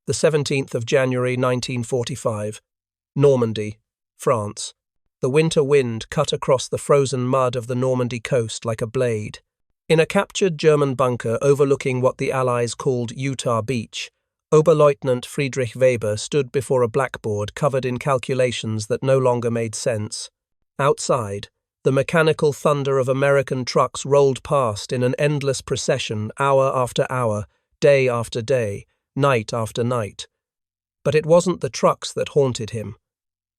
the 17th of January 1945, Normandy, France. The winter wind cut across the frozen mud of the Normandy coast like a blade. In a captured German bunker overlooking what the Allies called Utah Beach, Oberleutnant Friedrich Weber stood before a blackboard covered in calculations that no longer made sense. Outside, the mechanical thunder of American trucks rolled past in an endless procession, hour after hour, day after day, night after night. But it wasn't the trucks that haunted him.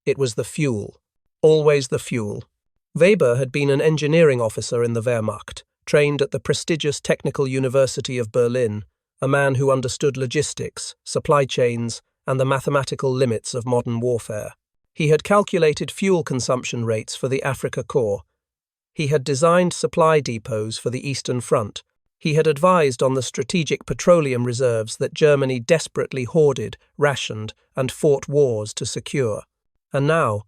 It was the fuel. Always the fuel. Weber had been an engineering officer in the Wehrmacht, trained at the prestigious Technical University of Berlin, a man who understood logistics, supply chains, and the mathematical limits of modern warfare. He had calculated fuel consumption rates for the Afrika Korps. He had designed supply depots for the Eastern Front. He had advised on the strategic petroleum reserves that Germany desperately hoarded, rationed, and fought wars to secure. And now,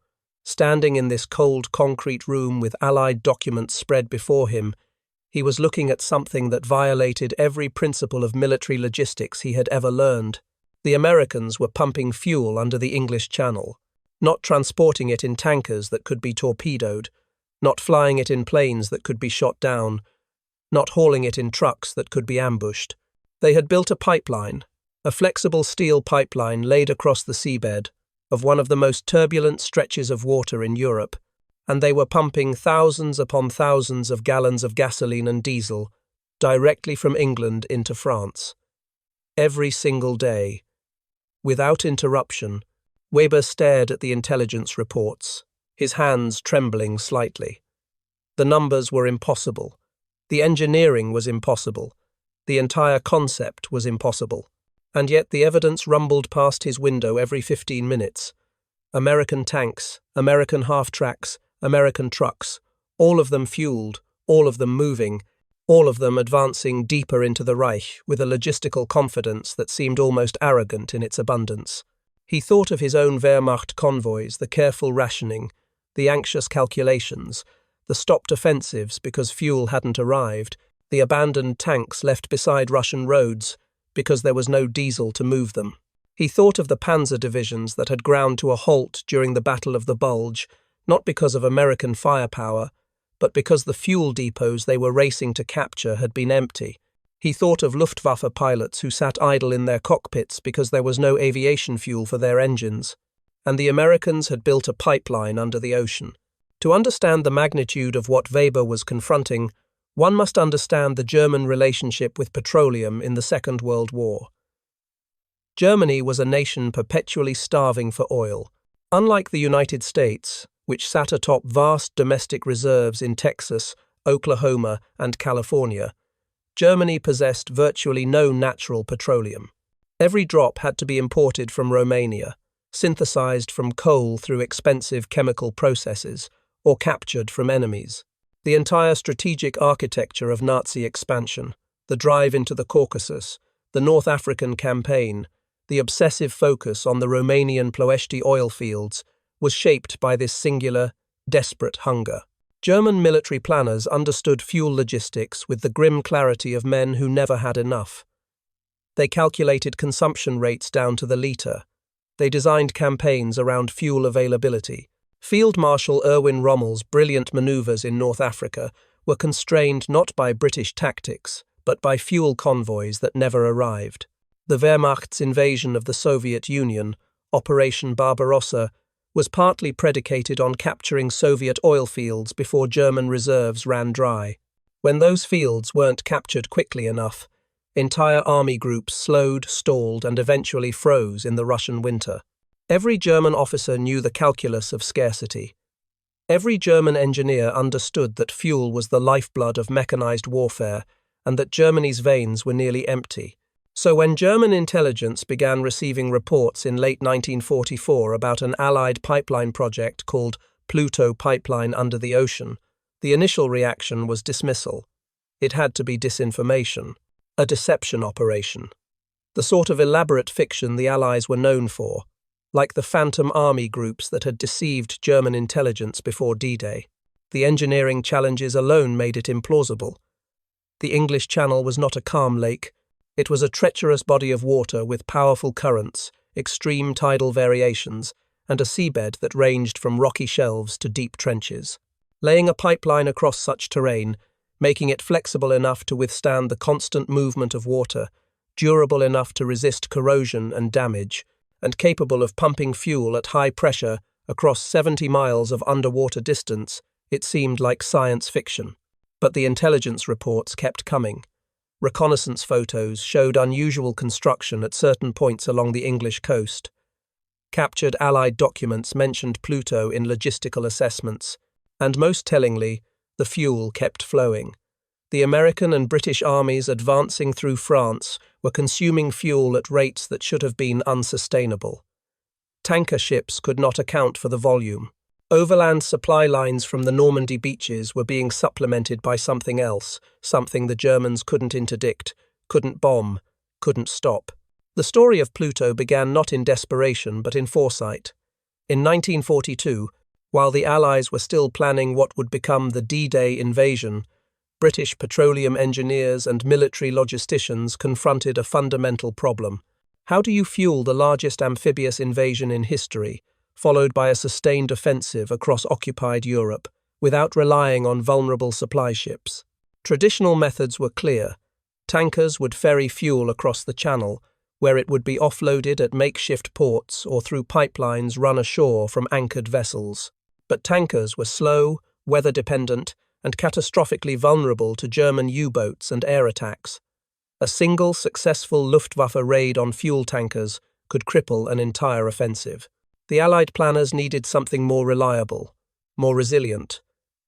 standing in this cold concrete room with Allied documents spread before him, he was looking at something that violated every principle of military logistics he had ever learned. The Americans were pumping fuel under the English Channel, not transporting it in tankers that could be torpedoed, not flying it in planes that could be shot down, not hauling it in trucks that could be ambushed. They had built a pipeline, a flexible steel pipeline laid across the seabed of one of the most turbulent stretches of water in Europe, and they were pumping thousands upon thousands of gallons of gasoline and diesel directly from England into France. Every single day, without interruption, Weber stared at the intelligence reports, his hands trembling slightly. The numbers were impossible. The engineering was impossible. The entire concept was impossible. And yet the evidence rumbled past his window every 15 minutes. American tanks, American half-tracks, American trucks, all of them fueled, all of them moving, all of them advancing deeper into the Reich with a logistical confidence that seemed almost arrogant in its abundance. He thought of his own Wehrmacht convoys, the careful rationing, the anxious calculations, the stopped offensives because fuel hadn't arrived, the abandoned tanks left beside Russian roads because there was no diesel to move them. He thought of the panzer divisions that had ground to a halt during the Battle of the Bulge, not because of American firepower, but because the fuel depots they were racing to capture had been empty. He thought of Luftwaffe pilots who sat idle in their cockpits because there was no aviation fuel for their engines. And the Americans had built a pipeline under the ocean. To understand the magnitude of what Weber was confronting, one must understand the German relationship with petroleum in the Second World War. Germany was a nation perpetually starving for oil. Unlike the United States, which sat atop vast domestic reserves in Texas, Oklahoma, and California, Germany possessed virtually no natural petroleum. Every drop had to be imported from Romania, synthesized from coal through expensive chemical processes, or captured from enemies. The entire strategic architecture of Nazi expansion, the drive into the Caucasus, the North African campaign, the obsessive focus on the Romanian Ploiești oil fields, was shaped by this singular, desperate hunger. German military planners understood fuel logistics with the grim clarity of men who never had enough. They calculated consumption rates down to the litre. They designed campaigns around fuel availability. Field Marshal Erwin Rommel's brilliant manoeuvres in North Africa were constrained not by British tactics, but by fuel convoys that never arrived. The Wehrmacht's invasion of the Soviet Union, Operation Barbarossa, was partly predicated on capturing Soviet oil fields before German reserves ran dry. When those fields weren't captured quickly enough, entire army groups slowed, stalled, and eventually froze in the Russian winter. Every German officer knew the calculus of scarcity. Every German engineer understood that fuel was the lifeblood of mechanized warfare and that Germany's veins were nearly empty. So when German intelligence began receiving reports in late 1944 about an Allied pipeline project called Pluto pipeline under the ocean, the initial reaction was dismissal. It had to be disinformation, a deception operation. The sort of elaborate fiction the Allies were known for, like the phantom army groups that had deceived German intelligence before D-Day. The engineering challenges alone made it implausible. The English Channel was not a calm lake. It was a treacherous body of water with powerful currents, extreme tidal variations, and a seabed that ranged from rocky shelves to deep trenches. Laying a pipeline across such terrain, making it flexible enough to withstand the constant movement of water, durable enough to resist corrosion and damage, and capable of pumping fuel at high pressure across 70 miles of underwater distance, it seemed like science fiction. But the intelligence reports kept coming. Reconnaissance photos showed unusual construction at certain points along the English coast. Captured Allied documents mentioned Pluto in logistical assessments, and most tellingly, the fuel kept flowing. The American and British armies advancing through France were consuming fuel at rates that should have been unsustainable. Tanker ships could not account for the volume. Overland supply lines from the Normandy beaches were being supplemented by something else, something the Germans couldn't interdict, couldn't bomb, couldn't stop. The story of Pluto began not in desperation but in foresight. In 1942, while the Allies were still planning what would become the D-Day invasion, British petroleum engineers and military logisticians confronted a fundamental problem. How do you fuel the largest amphibious invasion in history, followed by a sustained offensive across occupied Europe, without relying on vulnerable supply ships? Traditional methods were clear. Tankers would ferry fuel across the Channel, where it would be offloaded at makeshift ports or through pipelines run ashore from anchored vessels. But tankers were slow, weather-dependent, and catastrophically vulnerable to German U-boats and air attacks. A single successful Luftwaffe raid on fuel tankers could cripple an entire offensive. The Allied planners needed something more reliable, more resilient,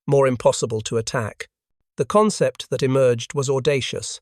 more impossible to attack. The concept that emerged was audacious: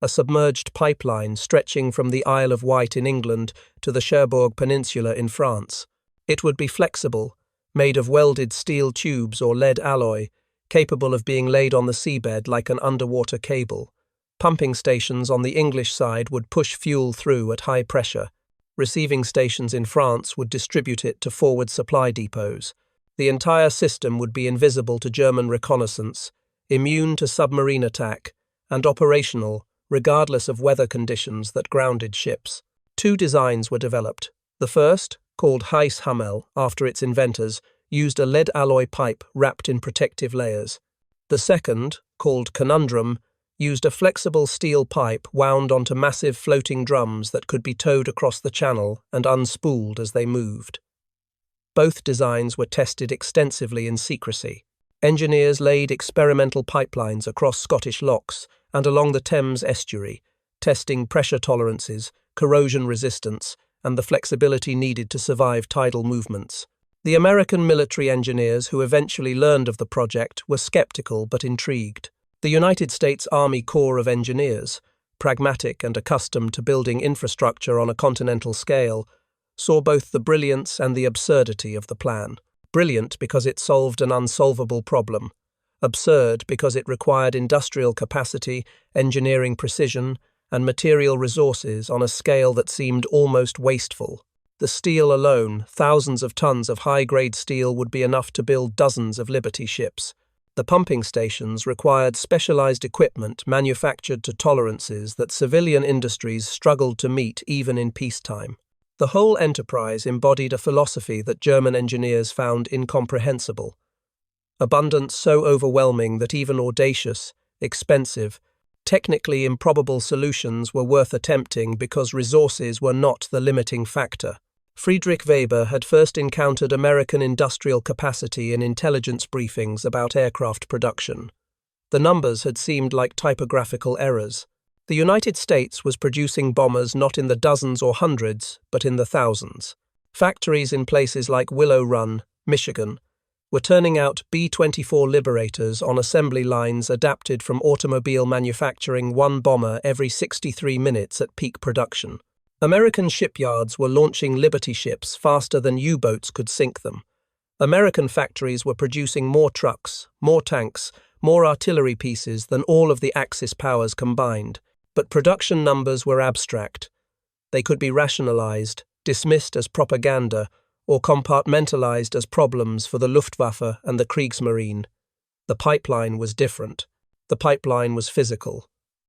a submerged pipeline stretching from the Isle of Wight in England to the Cherbourg Peninsula in France. It would be flexible, made of welded steel tubes or lead alloy, capable of being laid on the seabed like an underwater cable. Pumping stations on the English side would push fuel through at high pressure. Receiving stations in France would distribute it to forward supply depots. The entire system would be invisible to German reconnaissance, immune to submarine attack, and operational, regardless of weather conditions that grounded ships. Two designs were developed. The first, called Heißhammer after its inventors, used a lead alloy pipe wrapped in protective layers. The second, called Conundrum, used a flexible steel pipe wound onto massive floating drums that could be towed across the Channel and unspooled as they moved. Both designs were tested extensively in secrecy. Engineers laid experimental pipelines across Scottish locks and along the Thames estuary, testing pressure tolerances, corrosion resistance, and the flexibility needed to survive tidal movements. The American military engineers who eventually learned of the project were skeptical but intrigued. The United States Army Corps of Engineers, pragmatic and accustomed to building infrastructure on a continental scale, saw both the brilliance and the absurdity of the plan. Brilliant because it solved an unsolvable problem. Absurd because it required industrial capacity, engineering precision, and material resources on a scale that seemed almost wasteful. The steel alone, thousands of tons of high-grade steel, would be enough to build dozens of Liberty ships. The pumping stations required specialized equipment manufactured to tolerances that civilian industries struggled to meet even in peacetime. The whole enterprise embodied a philosophy that German engineers found incomprehensible. Abundance so overwhelming that even audacious, expensive, technically improbable solutions were worth attempting because resources were not the limiting factor. Friedrich Weber had first encountered American industrial capacity in intelligence briefings about aircraft production. The numbers had seemed like typographical errors. The United States was producing bombers not in the dozens or hundreds, but in the thousands. Factories in places like Willow Run, Michigan, were turning out B-24 Liberators on assembly lines adapted from automobile manufacturing one bomber every 63 minutes at peak production. American shipyards were launching Liberty ships faster than U-boats could sink them. American factories were producing more trucks, more tanks, more artillery pieces than all of the Axis powers combined. But production numbers were abstract. They could be rationalized, dismissed as propaganda, or compartmentalized as problems for the Luftwaffe and the Kriegsmarine. The pipeline was different. The pipeline was physical.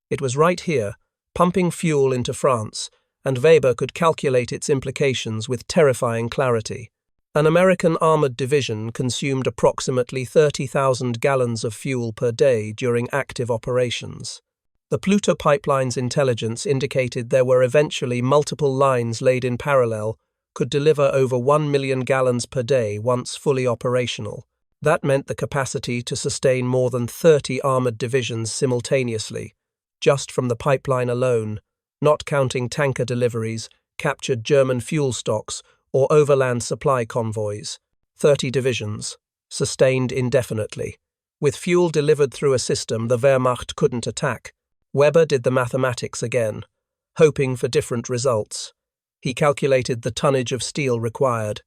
It was right here, pumping fuel into France, and Weber could calculate its implications with terrifying clarity. An American armored division consumed approximately 30,000 gallons of fuel per day during active operations. The Pluto pipeline's intelligence indicated there were eventually multiple lines laid in parallel could deliver over 1 million gallons per day once fully operational. That meant the capacity to sustain more than 30 armored divisions simultaneously, just from the pipeline alone, not counting tanker deliveries, captured German fuel stocks, or overland supply convoys. 30 divisions, sustained indefinitely. With fuel delivered through a system the Wehrmacht couldn't attack, Weber did the mathematics again, hoping for different results. He calculated the tonnage of steel required.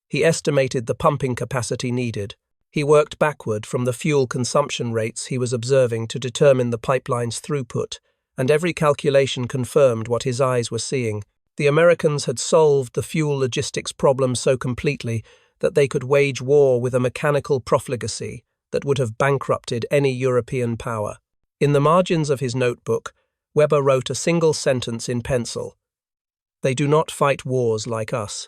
He estimated the pumping capacity needed. He worked backward from the fuel consumption rates he was observing to determine the pipeline's throughput, and every calculation confirmed what his eyes were seeing. The Americans had solved the fuel logistics problem so completely that they could wage war with a mechanical profligacy that would have bankrupted any European power. In the margins of his notebook, Weber wrote a single sentence in pencil. "They do not fight wars like us.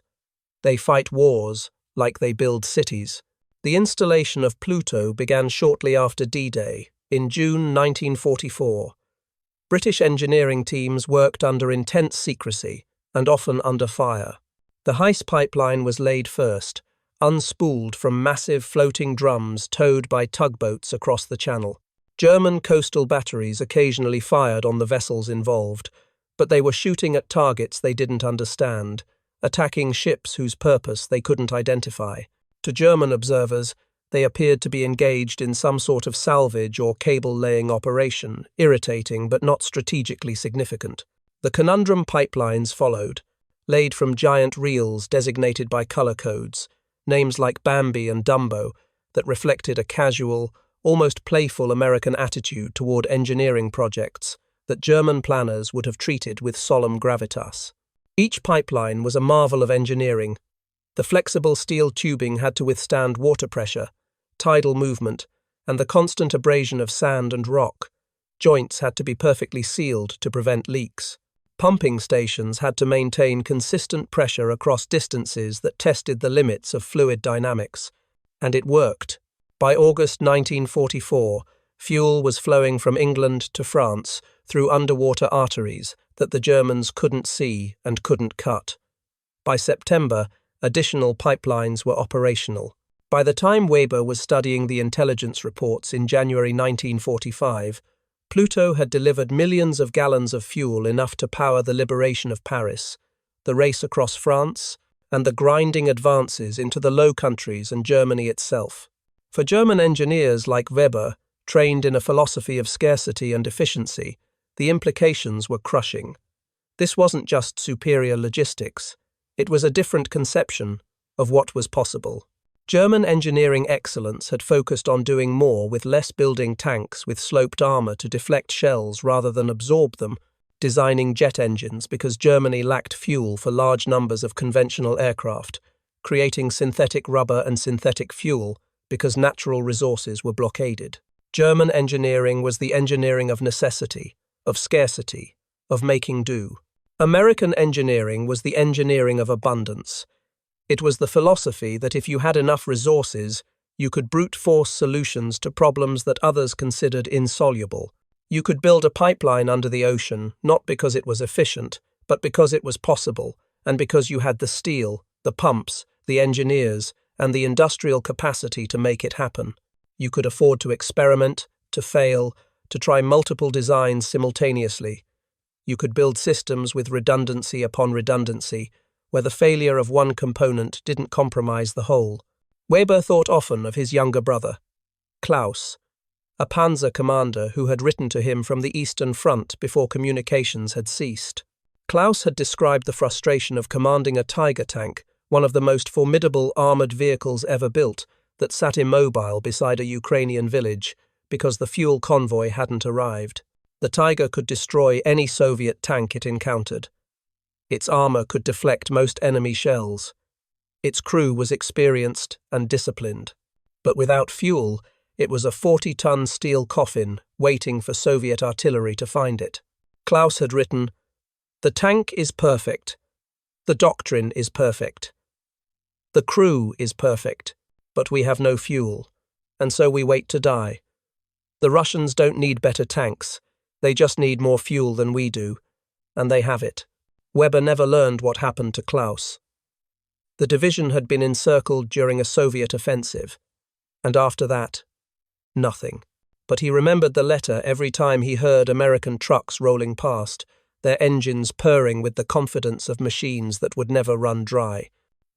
They fight wars like they build cities." The installation of Pluto began shortly after D-Day, in June 1944. British engineering teams worked under intense secrecy and often under fire. The Heiss pipeline was laid first, unspooled from massive floating drums towed by tugboats across the channel. German coastal batteries occasionally fired on the vessels involved, but they were shooting at targets they didn't understand, attacking ships whose purpose they couldn't identify. To German observers, they appeared to be engaged in some sort of salvage or cable-laying operation, irritating but not strategically significant. The conundrum pipelines followed, laid from giant reels designated by color codes, names like Bambi and Dumbo, that reflected a casual, almost playful American attitude toward engineering projects that German planners would have treated with solemn gravitas. Each pipeline was a marvel of engineering. The flexible steel tubing had to withstand water pressure, tidal movement, and the constant abrasion of sand and rock. Joints had to be perfectly sealed to prevent leaks. Pumping stations had to maintain consistent pressure across distances that tested the limits of fluid dynamics. And it worked. By August 1944, fuel was flowing from England to France through underwater arteries that the Germans couldn't see and couldn't cut. By September, additional pipelines were operational. By the time Weber was studying the intelligence reports in January 1945, Pluto had delivered millions of gallons of fuel, enough to power the liberation of Paris, the race across France, and the grinding advances into the Low Countries and Germany itself. For German engineers like Weber, trained in a philosophy of scarcity and efficiency, the implications were crushing. This wasn't just superior logistics, it was a different conception of what was possible. German engineering excellence had focused on doing more with less, building tanks with sloped armor to deflect shells rather than absorb them, designing jet engines because Germany lacked fuel for large numbers of conventional aircraft, creating synthetic rubber and synthetic fuel because natural resources were blockaded. German engineering was the engineering of necessity, of scarcity, of making do. American engineering was the engineering of abundance. It was the philosophy that if you had enough resources, you could brute force solutions to problems that others considered insoluble. You could build a pipeline under the ocean, not because it was efficient, but because it was possible, and because you had the steel, the pumps, the engineers, and the industrial capacity to make it happen. You could afford to experiment, to fail, to try multiple designs simultaneously. You could build systems with redundancy upon redundancy, where the failure of one component didn't compromise the whole. Weber thought often of his younger brother, Klaus, a panzer commander who had written to him from the Eastern Front before communications had ceased. Klaus had described the frustration of commanding a Tiger tank, one of the most formidable armored vehicles ever built, that sat immobile beside a Ukrainian village because the fuel convoy hadn't arrived. The Tiger could destroy any Soviet tank it encountered. Its armor could deflect most enemy shells. Its crew was experienced and disciplined. But without fuel, it was a 40-ton steel coffin waiting for Soviet artillery to find it. Klaus had written, "The tank is perfect. The doctrine is perfect. The crew is perfect, but we have no fuel, and so we wait to die. The Russians don't need better tanks. They just need more fuel than we do, and they have it." Weber never learned what happened to Klaus. The division had been encircled during a Soviet offensive, and after that, nothing. But he remembered the letter every time he heard American trucks rolling past, their engines purring with the confidence of machines that would never run dry.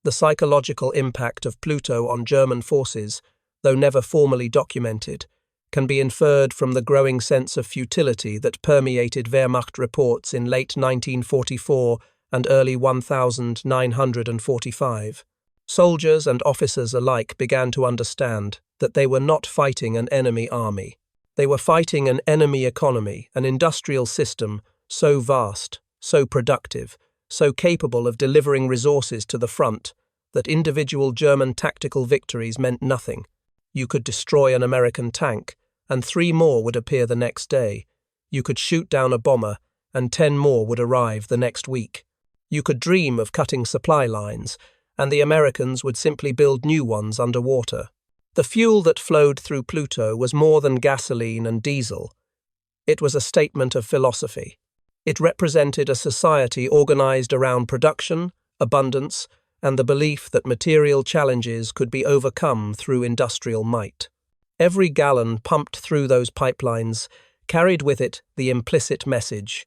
The psychological impact of Pluto on German forces, though never formally documented, can be inferred from the growing sense of futility that permeated Wehrmacht reports in late 1944 and early 1945. Soldiers and officers alike began to understand that they were not fighting an enemy army. They were fighting an enemy economy, an industrial system so vast, so productive, so capable of delivering resources to the front that individual German tactical victories meant nothing. You could destroy an American tank, and 3 more would appear the next day. You could shoot down a bomber, and 10 more would arrive the next week. You could dream of cutting supply lines, and the Americans would simply build new ones underwater. The fuel that flowed through Pluto was more than gasoline and diesel. It was a statement of philosophy. It represented a society organized around production, abundance, and the belief that material challenges could be overcome through industrial might. Every gallon pumped through those pipelines carried with it the implicit message: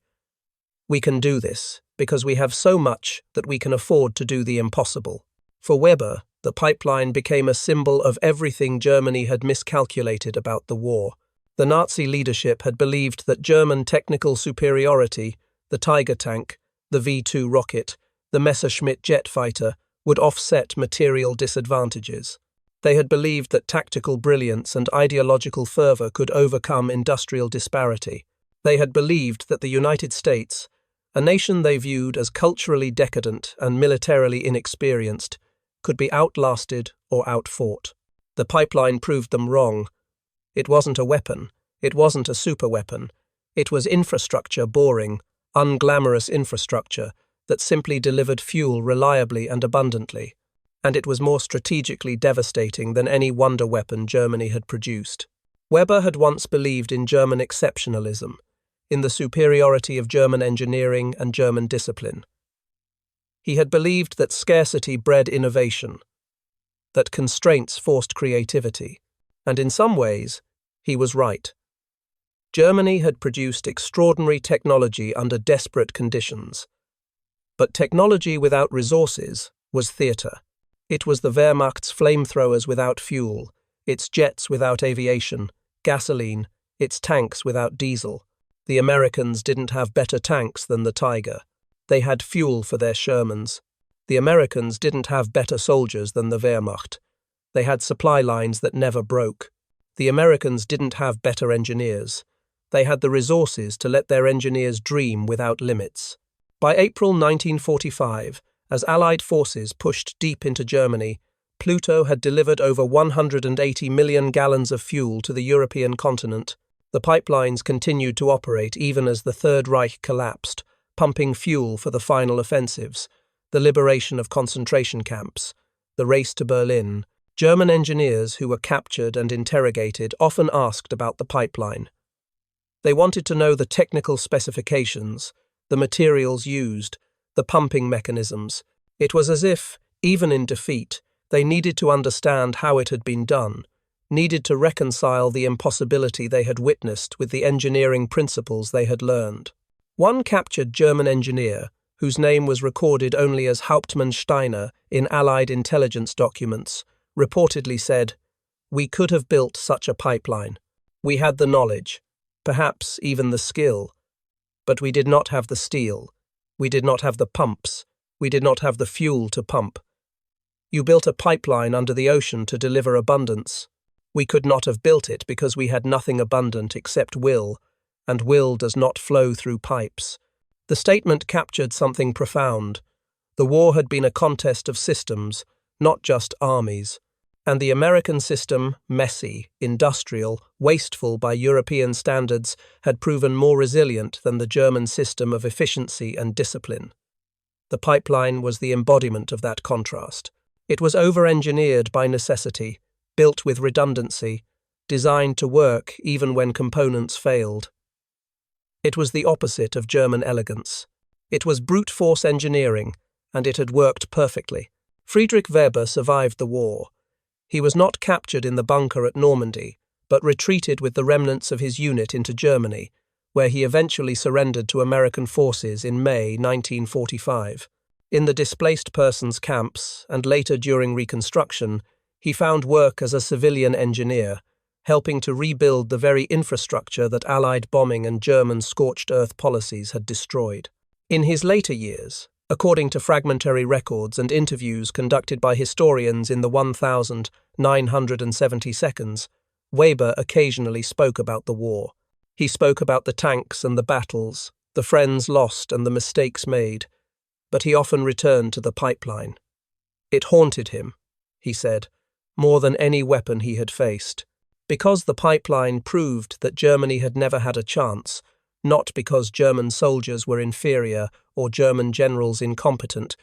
we can do this because we have so much that we can afford to do the impossible. For Weber, the pipeline became a symbol of everything Germany had miscalculated about the war. The Nazi leadership had believed that German technical superiority, the Tiger tank, the V-2 rocket, the Messerschmitt jet fighter, would offset material disadvantages. They had believed that tactical brilliance and ideological fervor could overcome industrial disparity. They had believed that the United States, a nation they viewed as culturally decadent and militarily inexperienced, could be outlasted or outfought. The pipeline proved them wrong. It wasn't a weapon. It wasn't a superweapon. It was infrastructure, boring, unglamorous infrastructure that simply delivered fuel reliably and abundantly. And it was more strategically devastating than any wonder weapon Germany had produced. Weber had once believed in German exceptionalism, in the superiority of German engineering and German discipline. He had believed that scarcity bred innovation, that constraints forced creativity, and in some ways, he was right. Germany had produced extraordinary technology under desperate conditions. But technology without resources was theatre. It was the Wehrmacht's flamethrowers without fuel, its jets without aviation, gasoline, its tanks without diesel. The Americans didn't have better tanks than the Tiger. They had fuel for their Shermans. The Americans didn't have better soldiers than the Wehrmacht. They had supply lines that never broke. The Americans didn't have better engineers. They had the resources to let their engineers dream without limits. By April 1945, as Allied forces pushed deep into Germany, Pluto had delivered over 180 million gallons of fuel to the European continent. The pipelines continued to operate even as the Third Reich collapsed, pumping fuel for the final offensives, the liberation of concentration camps, the race to Berlin. German engineers who were captured and interrogated often asked about the pipeline. They wanted to know the technical specifications, the materials used, the pumping mechanisms. It was as if, even in defeat, they needed to understand how it had been done, needed to reconcile the impossibility they had witnessed with the engineering principles they had learned. One captured German engineer, whose name was recorded only as Hauptmann Steiner in Allied intelligence documents, reportedly said, "We could have built such a pipeline. We had the knowledge, perhaps even the skill, but we did not have the steel. We did not have the pumps. We did not have the fuel to pump. You built a pipeline under the ocean to deliver abundance. We could not have built it because we had nothing abundant except will, and will does not flow through pipes." The statement captured something profound. The war had been a contest of systems, not just armies. And the American system, messy, industrial, wasteful by European standards, had proven more resilient than the German system of efficiency and discipline. The pipeline was the embodiment of that contrast. It was over-engineered by necessity, built with redundancy, designed to work even when components failed. It was the opposite of German elegance. It was brute force engineering, and it had worked perfectly. Friedrich Weber survived the war. He was not captured in the bunker at Normandy, but retreated with the remnants of his unit into Germany, where he eventually surrendered to American forces in May 1945. In the displaced persons camps, and later during Reconstruction, he found work as a civilian engineer, helping to rebuild the very infrastructure that Allied bombing and German scorched earth policies had destroyed. In his later years, according to fragmentary records and interviews conducted by historians in the 1970 seconds, Weber occasionally spoke about the war. He spoke about the tanks and the battles, the friends lost and the mistakes made, but he often returned to the pipeline. It haunted him, he said, more than any weapon he had faced, because the pipeline proved that Germany had never had a chance, not because German soldiers were inferior or German generals incompetent,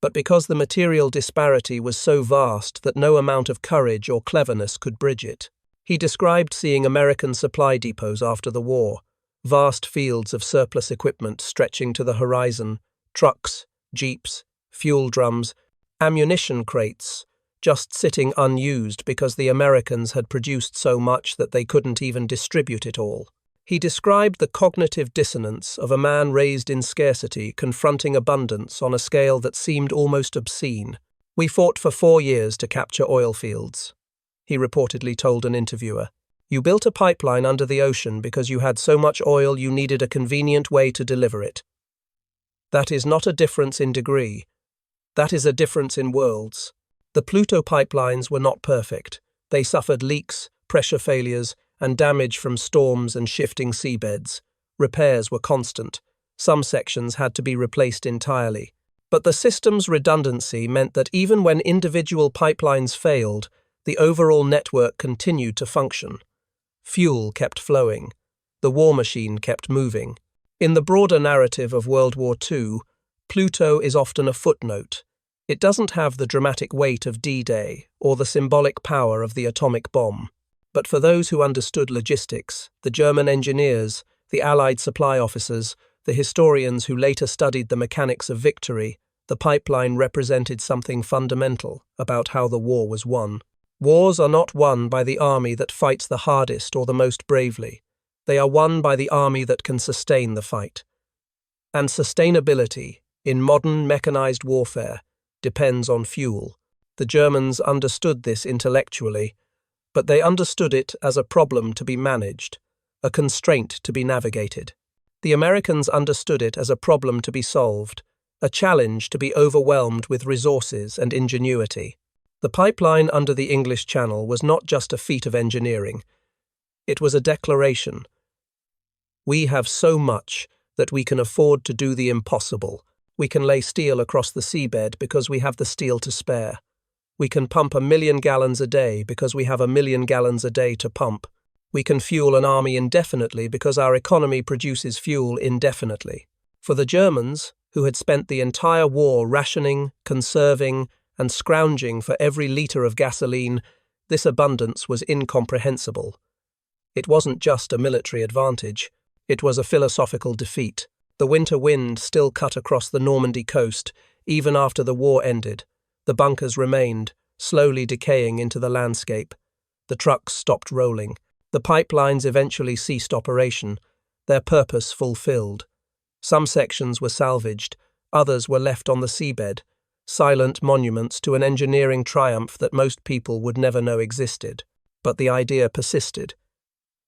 but because the material disparity was so vast that no amount of courage or cleverness could bridge it. He described seeing American supply depots after the war, vast fields of surplus equipment stretching to the horizon, trucks, jeeps, fuel drums, ammunition crates, just sitting unused because the Americans had produced so much that they couldn't even distribute it all. He described the cognitive dissonance of a man raised in scarcity confronting abundance on a scale that seemed almost obscene. "We fought for 4 years to capture oil fields," he reportedly told an interviewer. "You built a pipeline under the ocean because you had so much oil you needed a convenient way to deliver it. That is not a difference in degree. That is a difference in worlds. The Pluto pipelines were not perfect. They suffered leaks, pressure failures, and damage from storms and shifting seabeds. Repairs were constant. Some sections had to be replaced entirely. But the system's redundancy meant that even when individual pipelines failed, the overall network continued to function. Fuel kept flowing. The war machine kept moving. In the broader narrative of World War II, Pluto is often a footnote. It doesn't have the dramatic weight of D-Day or the symbolic power of the atomic bomb. But for those who understood logistics, the German engineers, the Allied supply officers, the historians who later studied the mechanics of victory, the pipeline represented something fundamental about how the war was won. Wars are not won by the army that fights the hardest or the most bravely. They are won by the army that can sustain the fight. And sustainability, in modern mechanized warfare, depends on fuel. The Germans understood this intellectually, but they understood it as a problem to be managed, a constraint to be navigated. The Americans understood it as a problem to be solved, a challenge to be overwhelmed with resources and ingenuity. The pipeline under the English Channel was not just a feat of engineering. It was a declaration. We have so much that we can afford to do the impossible. We can lay steel across the seabed because we have the steel to spare. We can pump 1 million gallons a day because we have 1 million gallons a day to pump. We can fuel an army indefinitely because our economy produces fuel indefinitely. For the Germans, who had spent the entire war rationing, conserving, and scrounging for every litre of gasoline, this abundance was incomprehensible. It wasn't just a military advantage. It was a philosophical defeat. The winter wind still cut across the Normandy coast, even after the war ended. The bunkers remained, slowly decaying into the landscape. The trucks stopped rolling. The pipelines eventually ceased operation, their purpose fulfilled. Some sections were salvaged, others were left on the seabed, silent monuments to an engineering triumph that most people would never know existed. But the idea persisted.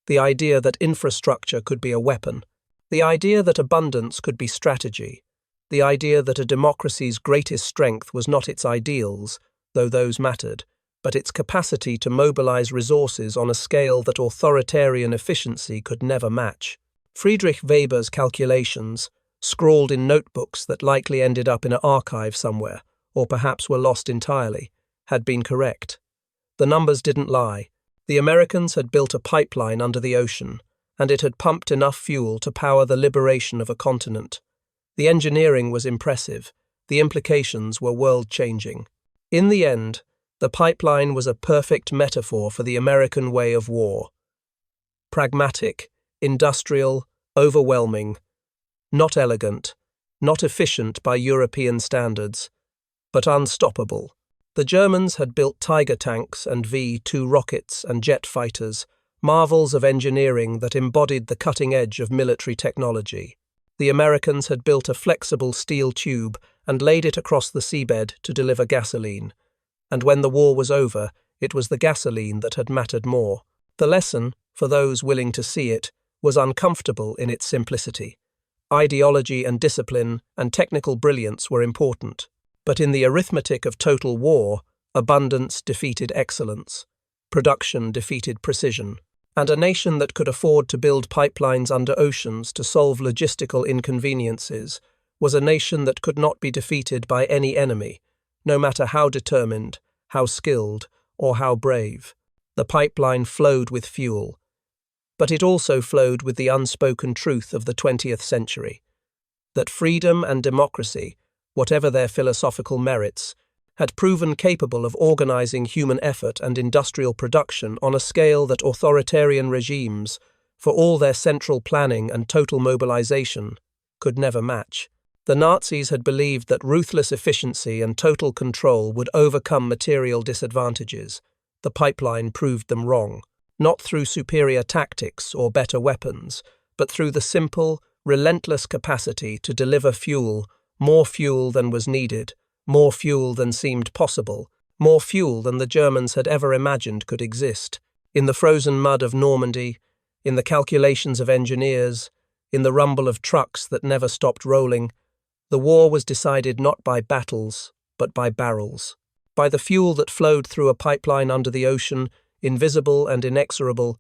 The idea that infrastructure could be a weapon. The idea that abundance could be strategy. The idea that a democracy's greatest strength was not its ideals, though those mattered, but its capacity to mobilize resources on a scale that authoritarian efficiency could never match. Friedrich Weber's calculations, scrawled in notebooks that likely ended up in an archive somewhere, or perhaps were lost entirely, had been correct. The numbers didn't lie. The Americans had built a pipeline under the ocean, and it had pumped enough fuel to power the liberation of a continent. The engineering was impressive. The implications were world-changing. In the end, the pipeline was a perfect metaphor for the American way of war. Pragmatic, industrial, overwhelming, not elegant, not efficient by European standards, but unstoppable. The Germans had built Tiger tanks and V-2 rockets and jet fighters, marvels of engineering that embodied the cutting edge of military technology. The Americans had built a flexible steel tube and laid it across the seabed to deliver gasoline. And when the war was over, it was the gasoline that had mattered more. The lesson, for those willing to see it, was uncomfortable in its simplicity. Ideology and discipline and technical brilliance were important, but in the arithmetic of total war, abundance defeated excellence, production defeated precision, and a nation that could afford to build pipelines under oceans to solve logistical inconveniences was a nation that could not be defeated by any enemy, no matter how determined, how skilled, or how brave. The pipeline flowed with fuel, but it also flowed with the unspoken truth of the 20th century, that freedom and democracy, whatever their philosophical merits, had proven capable of organizing human effort and industrial production on a scale that authoritarian regimes, for all their central planning and total mobilization, could never match. The Nazis had believed that ruthless efficiency and total control would overcome material disadvantages. The pipeline proved them wrong, not through superior tactics or better weapons, but through the simple, relentless capacity to deliver fuel, more fuel than was needed, more fuel than seemed possible, more fuel than the Germans had ever imagined could exist. In the frozen mud of Normandy, in the calculations of engineers, in the rumble of trucks that never stopped rolling, the war was decided not by battles, but by barrels, by the fuel that flowed through a pipeline under the ocean, invisible and inexorable,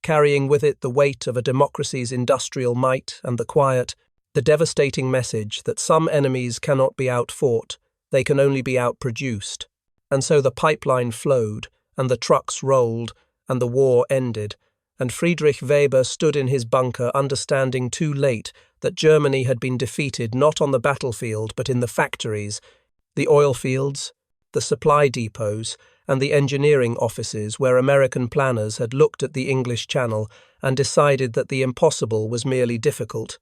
carrying with it the weight of a democracy's industrial might and the quiet, the devastating message that some enemies cannot be outfought, they can only be outproduced. And so the pipeline flowed, and the trucks rolled, and the war ended, and Friedrich Weber stood in his bunker understanding too late that Germany had been defeated not on the battlefield but in the factories, the oil fields, the supply depots, and the engineering offices where American planners had looked at the English Channel and decided that the impossible was merely difficult,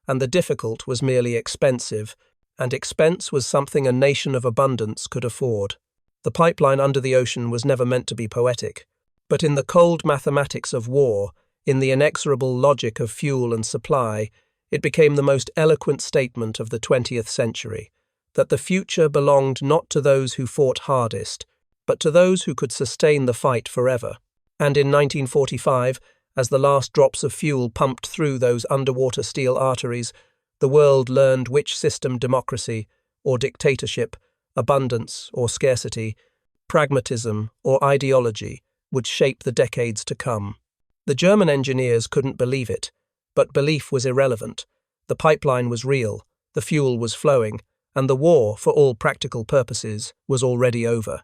and the difficult was merely expensive, and expense was something a nation of abundance could afford. The pipeline under the ocean was never meant to be poetic, but in the cold mathematics of war, in the inexorable logic of fuel and supply, it became the most eloquent statement of the 20th century, that the future belonged not to those who fought hardest, but to those who could sustain the fight forever. And in 1945, as the last drops of fuel pumped through those underwater steel arteries, the world learned which system, democracy or dictatorship, abundance or scarcity, pragmatism or ideology, would shape the decades to come. The German engineers couldn't believe it, but belief was irrelevant. The pipeline was real, the fuel was flowing, and the war, for all practical purposes, was already over.